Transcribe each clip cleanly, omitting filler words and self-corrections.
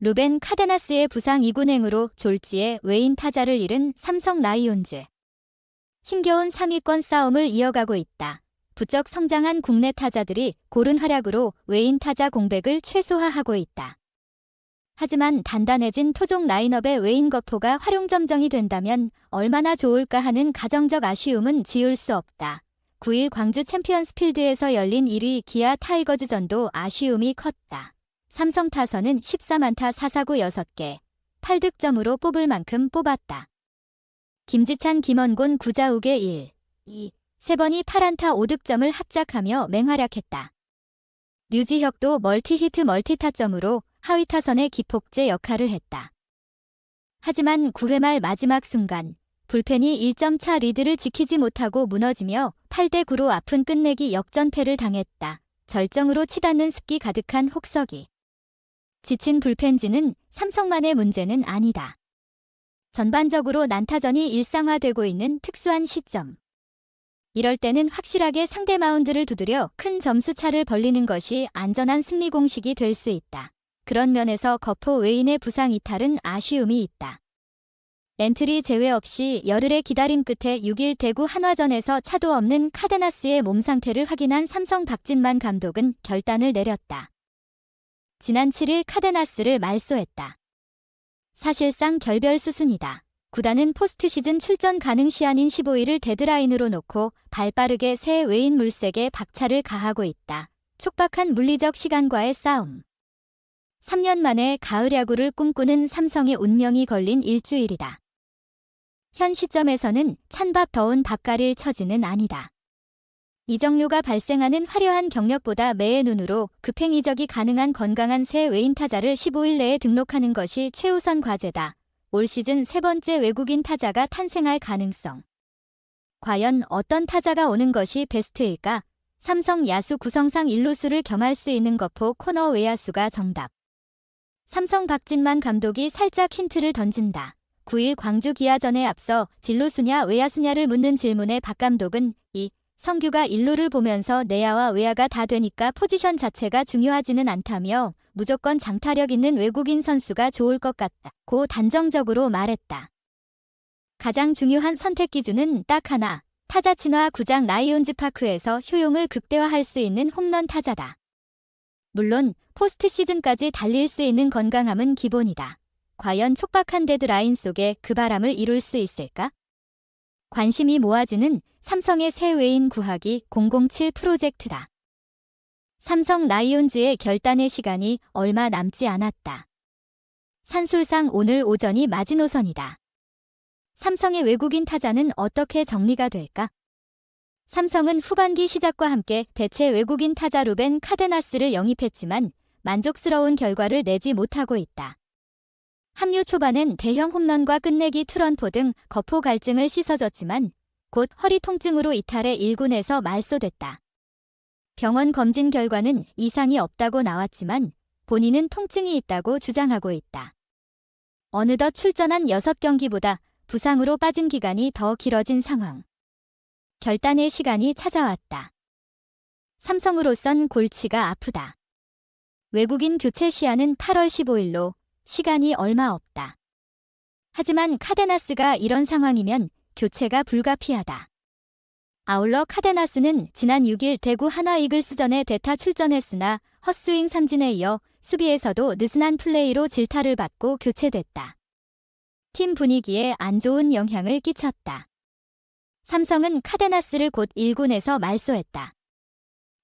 루벤 카데나스의 부상 2군행으로 졸지에 외인 타자를 잃은 삼성 라이온즈. 힘겨운 상위권 싸움을 이어가고 있다. 부쩍 성장한 국내 타자들이 고른 활약으로 외인 타자 공백을 최소화하고 있다. 하지만 단단해진 토종 라인업의 외인 거포가 활용점정이 된다면 얼마나 좋을까 하는 가정적 아쉬움은 지울 수 없다. 9일 광주 챔피언스필드에서 열린 1위 기아 타이거즈전도 아쉬움이 컸다. 삼성 타선은 14만타 4사구 6개, 8득점으로 뽑을 만큼 뽑았다. 김지찬 김원곤 9자욱에 1, 2, 3번이 8안타 5득점을 합작하며 맹활약했다. 류지혁도 멀티히트 멀티타점으로 하위 타선의 기폭제 역할을 했다. 하지만 9회 말 마지막 순간 불펜이 1점 차 리드를 지키지 못하고 무너지며 8대9로 아픈 끝내기 역전패를 당했다. 절정으로 치닫는 습기 가득한 혹서기. 지친 불펜진은 삼성만의 문제는 아니다. 전반적으로 난타전이 일상화되고 있는 특수한 시점. 이럴 때는 확실하게 상대 마운드를 두드려 큰 점수차를 벌리는 것이 안전한 승리 공식이 될 수 있다. 그런 면에서 거포 외인의 부상 이탈은 아쉬움이 있다. 엔트리 제외 없이 열흘의 기다림 끝에 6일 대구 한화전에서 차도 없는 카데나스의 몸 상태를 확인한 삼성 박진만 감독은 결단을 내렸다. 지난 7일 카데나스를 말소했다. 사실상 결별 수순이다. 구단은 포스트 시즌 출전 가능 시한인 15일을 데드라인으로 놓고 발빠르게 새 외인 물색에 박차를 가하고 있다. 촉박한 물리적 시간과의 싸움. 3년 만에 가을 야구를 꿈꾸는 삼성의 운명이 걸린 일주일이다. 현 시점에서는 찬밥 더운 밥가릴 처지는 아니다. 이적료가 발생하는 화려한 경력보다 매의 눈으로 급행 이적이 가능한 건강한 새 외인 타자를 15일 내에 등록하는 것이 최우선 과제다. 올 시즌 세 번째 외국인 타자가 탄생할 가능성. 과연 어떤 타자가 오는 것이 베스트일까? 삼성 야수 구성상 일루수를 겸할 수 있는 거포 코너 외야수가 정답. 삼성 박진만 감독이 살짝 힌트를 던진다. 9일 광주 기아전에 앞서 진루수냐 외야수냐를 묻는 질문에 박 감독은 성규가 일루를 보면서 내야와 외야가 다 되니까 포지션 자체가 중요하지는 않다며 무조건 장타력 있는 외국인 선수가 좋을 것 같다고 단정적으로 말했다. 가장 중요한 선택 기준은 딱 하나, 타자 친화 구장 라이온즈 파크에서 효용을 극대화할 수 있는 홈런 타자다. 물론 포스트 시즌까지 달릴 수 있는 건강함은 기본이다. 과연 촉박한 데드라인 속에 그 바람을 이룰 수 있을까? 관심이 모아지는 삼성의 새 외인 구하기 007 프로젝트다. 삼성 라이온즈의 결단의 시간이 얼마 남지 않았다. 산술상 오늘 오전이 마지노선이다. 삼성의 외국인 타자는 어떻게 정리가 될까? 삼성은 후반기 시작과 함께 대체 외국인 타자 루벤 카데나스를 영입했지만 만족스러운 결과를 내지 못하고 있다. 합류 초반엔 대형 홈런과 끝내기 투런포 등 거포 갈증을 씻어줬지만 곧 허리 통증으로 이탈해 1군에서 말소됐다. 병원 검진 결과는 이상이 없다고 나왔지만 본인은 통증이 있다고 주장하고 있다. 어느덧 출전한 6경기보다 부상으로 빠진 기간이 더 길어진 상황. 결단의 시간이 찾아왔다. 삼성으로선 골치가 아프다. 외국인 교체 시한은 8월 15일로 시간이 얼마 없다. 하지만 카데나스가 이런 상황이면 교체가 불가피하다. 아울러 카데나스는 지난 6일 대구 한화 이글스전에 대타 출전했으나 헛스윙 삼진에 이어 수비에서도 느슨한 플레이로 질타를 받고 교체됐다. 팀 분위기에 안 좋은 영향을 끼쳤다. 삼성은 카데나스를 곧 1군에서 말소했다.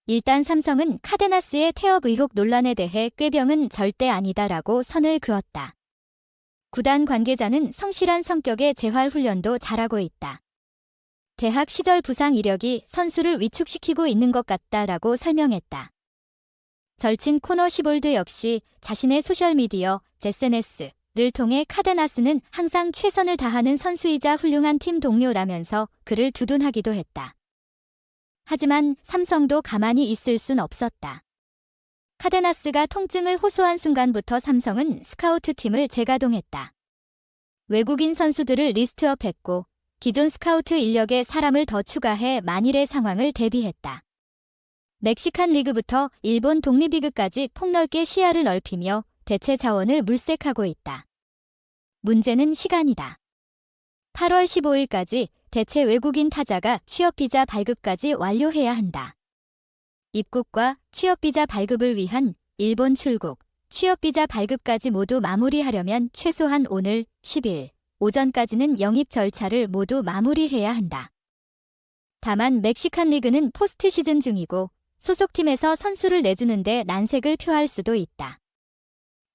일단 삼성은 카데나스의 태업 의혹 논란에 대해 꾀병은 절대 아니다라고 선을 그었다. 구단 관계자는 성실한 성격의 재활 훈련도 잘하고 있다. 대학 시절 부상 이력이 선수를 위축시키고 있는 것 같다라고 설명했다. 절친 코너 시볼드 역시 자신의 소셜미디어 SNS를 통해 카데나스는 항상 최선을 다하는 선수이자 훌륭한 팀 동료라면서 그를 두둔하기도 했다. 하지만 삼성도 가만히 있을 순 없었다. 카데나스가 통증을 호소한 순간부터 삼성은 스카우트 팀을 재가동했다. 외국인 선수들을 리스트업했고 기존 스카우트 인력에 사람을 더 추가해 만일의 상황을 대비했다. 멕시칸 리그부터 일본 독립리그까지 폭넓게 시야를 넓히며 대체 자원을 물색하고 있다. 문제는 시간이다. 8월 15일까지 대체 외국인 타자가 취업비자 발급까지 완료해야 한다. 입국과 취업비자 발급을 위한 일본 출국, 취업비자 발급까지 모두 마무리하려면 최소한 오늘 10일 오전까지는 영입 절차를 모두 마무리해야 한다. 다만 멕시칸 리그는 포스트 시즌 중이고 소속팀에서 선수를 내주는데 난색을 표할 수도 있다.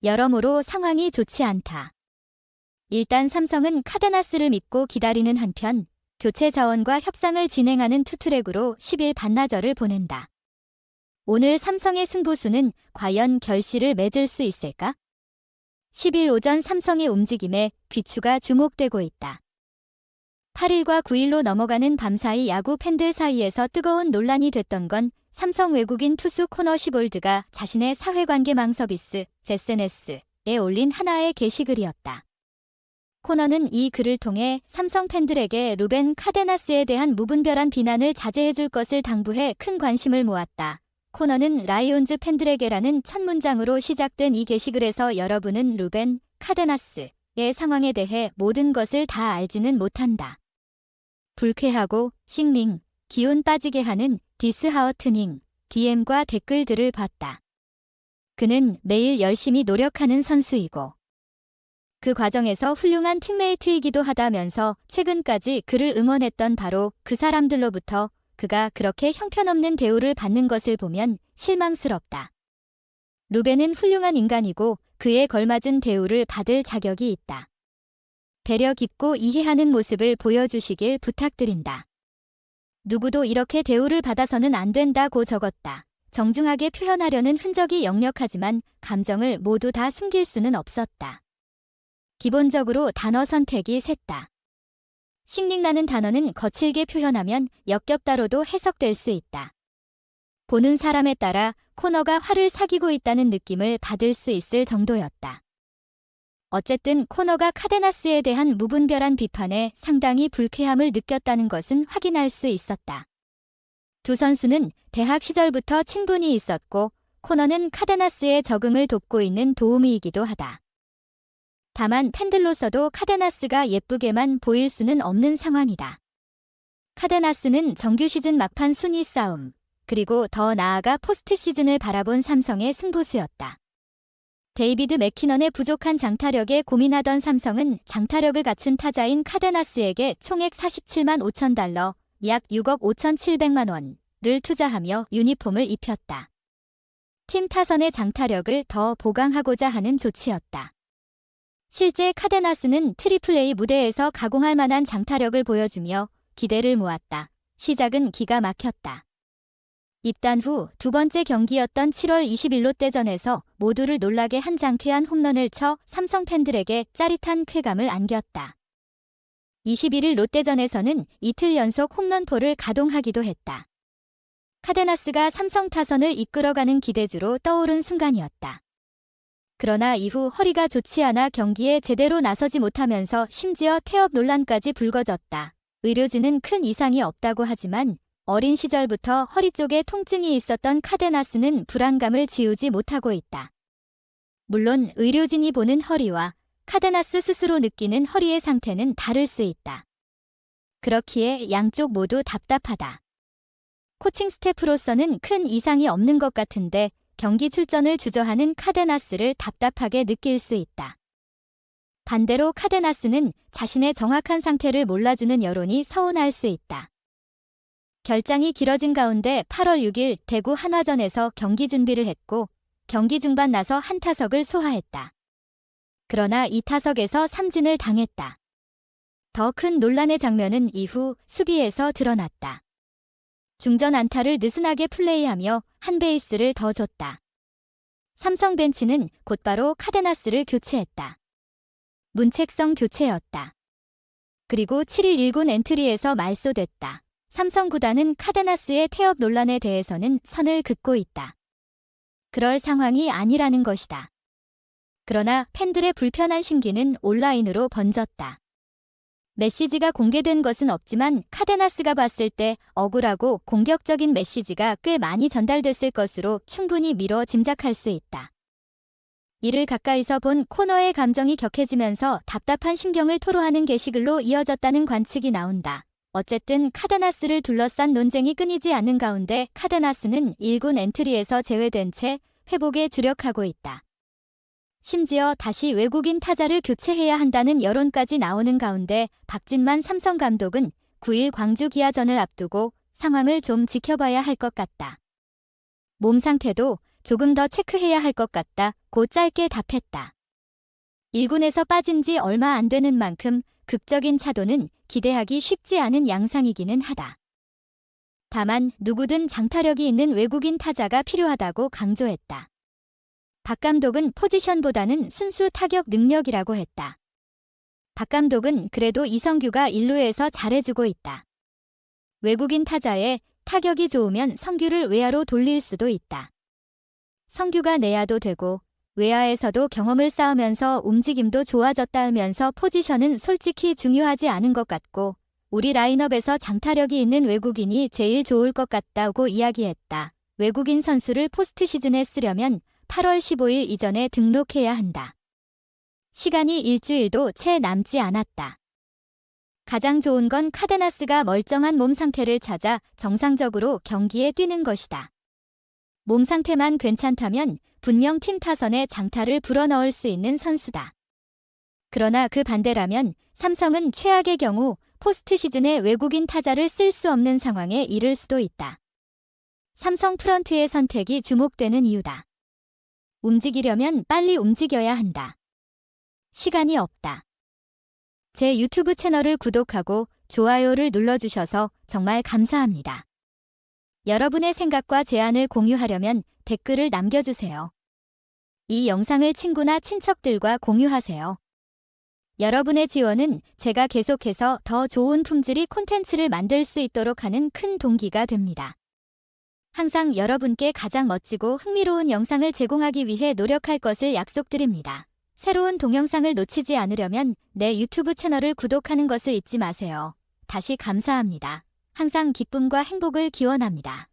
여러모로 상황이 좋지 않다. 일단 삼성은 카데나스를 믿고 기다리는 한편 교체 자원과 협상을 진행하는 투트랙으로 10일 반나절을 보낸다. 오늘 삼성의 승부수는 과연 결실을 맺을 수 있을까? 10일 오전 삼성의 움직임에 귀추가 주목되고 있다. 8일과 9일로 넘어가는 밤사이 야구 팬들 사이에서 뜨거운 논란이 됐던 건 삼성 외국인 투수 코너 시볼드가 자신의 사회관계망 서비스 SNS에 올린 하나의 게시글이었다. 코너는 이 글을 통해 삼성 팬들에게 루벤 카데나스에 대한 무분별한 비난을 자제해줄 것을 당부해 큰 관심을 모았다. 코너는 라이온즈 팬들에게라는 첫 문장으로 시작된 이 게시글에서 여러분은 루벤 카데나스의 상황에 대해 모든 것을 다 알지는 못한다. 불쾌하고 싱링, 기운 빠지게 하는 디스하어트닝, DM과 댓글들을 봤다. 그는 매일 열심히 노력하는 선수이고 그 과정에서 훌륭한 팀메이트이기도 하다면서 최근까지 그를 응원했던 바로 그 사람들로부터 그가 그렇게 형편없는 대우를 받는 것을 보면 실망스럽다. 루벤은 훌륭한 인간이고 그에 걸맞은 대우를 받을 자격이 있다. 배려 깊고 이해하는 모습을 보여주시길 부탁드린다. 누구도 이렇게 대우를 받아서는 안 된다고 적었다. 정중하게 표현하려는 흔적이 역력하지만 감정을 모두 다 숨길 수는 없었다. 기본적으로 단어 선택이 셌다. 싱링라는 단어는 거칠게 표현하면 역겹다로도 해석될 수 있다. 보는 사람에 따라 코너가 화를 사귀고 있다는 느낌을 받을 수 있을 정도였다. 어쨌든 코너가 카데나스에 대한 무분별한 비판에 상당히 불쾌함을 느꼈다는 것은 확인할 수 있었다. 두 선수는 대학 시절부터 친분이 있었고 코너는 카데나스의 적응을 돕고 있는 도우미이기도 하다. 다만 팬들로서도 카데나스가 예쁘게만 보일 수는 없는 상황이다. 카데나스는 정규 시즌 막판 순위 싸움, 그리고 더 나아가 포스트 시즌을 바라본 삼성의 승부수였다. 데이비드 맥키넌의 부족한 장타력에 고민하던 삼성은 장타력을 갖춘 타자인 카데나스에게 총액 47만 5천 달러, 약 6억 5,700만 원을 투자하며 유니폼을 입혔다. 팀 타선의 장타력을 더 보강하고자 하는 조치였다. 실제 카데나스는 트리플A 무대에서 가공할 만한 장타력을 보여주며 기대를 모았다. 시작은 기가 막혔다. 입단 후 두 번째 경기였던 7월 20일 롯데전에서 모두를 놀라게 한 장쾌한 홈런을 쳐 삼성 팬들에게 짜릿한 쾌감을 안겼다. 21일 롯데전에서는 이틀 연속 홈런포를 가동하기도 했다. 카데나스가 삼성 타선을 이끌어가는 기대주로 떠오른 순간이었다. 그러나 이후 허리가 좋지 않아 경기에 제대로 나서지 못하면서 심지어 태업 논란까지 불거졌다. 의료진은 큰 이상이 없다고 하지만 어린 시절부터 허리 쪽에 통증이 있었던 카데나스는 불안감을 지우지 못하고 있다. 물론 의료진이 보는 허리와 카데나스 스스로 느끼는 허리의 상태는 다를 수 있다. 그렇기에 양쪽 모두 답답하다. 코칭 스태프로서는 큰 이상이 없는 것 같은데 경기 출전을 주저하는 카데나스를 답답하게 느낄 수 있다. 반대로 카데나스는 자신의 정확한 상태를 몰라주는 여론이 서운할 수 있다. 결장이 길어진 가운데 8월 6일 대구 한화전에서 경기 준비를 했고 경기 중반 나서 한 타석을 소화했다. 그러나 이 타석에서 삼진을 당했다. 더 큰 논란의 장면은 이후 수비에서 드러났다. 중전 안타를 느슨하게 플레이하며 한 베이스를 더 줬다. 삼성 벤치는 곧바로 카데나스를 교체했다. 문책성 교체였다. 그리고 7일 일군 엔트리에서 말소됐다. 삼성 구단은 카데나스의 태업 논란에 대해서는 선을 긋고 있다. 그럴 상황이 아니라는 것이다. 그러나 팬들의 불편한 심기는 온라인으로 번졌다. 메시지가 공개된 것은 없지만 카데나스가 봤을 때 억울하고 공격적인 메시지가 꽤 많이 전달됐을 것으로 충분히 미뤄 짐작할 수 있다. 이를 가까이서 본 코너의 감정이 격해지면서 답답한 심경을 토로하는 게시글로 이어졌다는 관측이 나온다. 어쨌든 카데나스를 둘러싼 논쟁이 끊이지 않는 가운데 카데나스는 1군 엔트리에서 제외된 채 회복에 주력하고 있다. 심지어 다시 외국인 타자를 교체해야 한다는 여론까지 나오는 가운데 박진만 삼성 감독은 9일 광주 기아전을 앞두고 상황을 좀 지켜봐야 할 것 같다. 몸 상태도 조금 더 체크해야 할 것 같다고 짧게 답했다. 1군에서 빠진 지 얼마 안 되는 만큼 극적인 차도는 기대하기 쉽지 않은 양상이기는 하다. 다만 누구든 장타력이 있는 외국인 타자가 필요하다고 강조했다. 박 감독은 포지션보다는 순수 타격 능력이라고 했다. 박 감독은 그래도 이성규가 1루에서 잘해주고 있다. 외국인 타자의 타격이 좋으면 성규를 외야로 돌릴 수도 있다. 성규가 내야도 되고 외야에서도 경험을 쌓으면서 움직임도 좋아졌다면서 포지션은 솔직히 중요하지 않은 것 같고 우리 라인업에서 장타력이 있는 외국인이 제일 좋을 것 같다고 이야기했다. 외국인 선수를 포스트 시즌에 쓰려면 8월 15일 이전에 등록해야 한다. 시간이 일주일도 채 남지 않았다. 가장 좋은 건 카데나스가 멀쩡한 몸 상태를 찾아 정상적으로 경기에 뛰는 것이다. 몸 상태만 괜찮다면 분명 팀 타선에 장타를 불어넣을 수 있는 선수다. 그러나 그 반대라면 삼성은 최악의 경우 포스트 시즌에 외국인 타자를 쓸 수 없는 상황에 이를 수도 있다. 삼성 프런트의 선택이 주목되는 이유다. 움직이려면 빨리 움직여야 한다. 시간이 없다. 제 유튜브 채널을 구독하고 좋아요를 눌러주셔서 정말 감사합니다. 여러분의 생각과 제안을 공유하려면 댓글을 남겨주세요. 이 영상을 친구나 친척들과 공유하세요. 여러분의 지원은 제가 계속해서 더 좋은 품질의 콘텐츠를 만들 수 있도록 하는 큰 동기가 됩니다. 항상 여러분께 가장 멋지고 흥미로운 영상을 제공하기 위해 노력할 것을 약속드립니다. 새로운 동영상을 놓치지 않으려면 내 유튜브 채널을 구독하는 것을 잊지 마세요. 다시 감사합니다. 항상 기쁨과 행복을 기원합니다.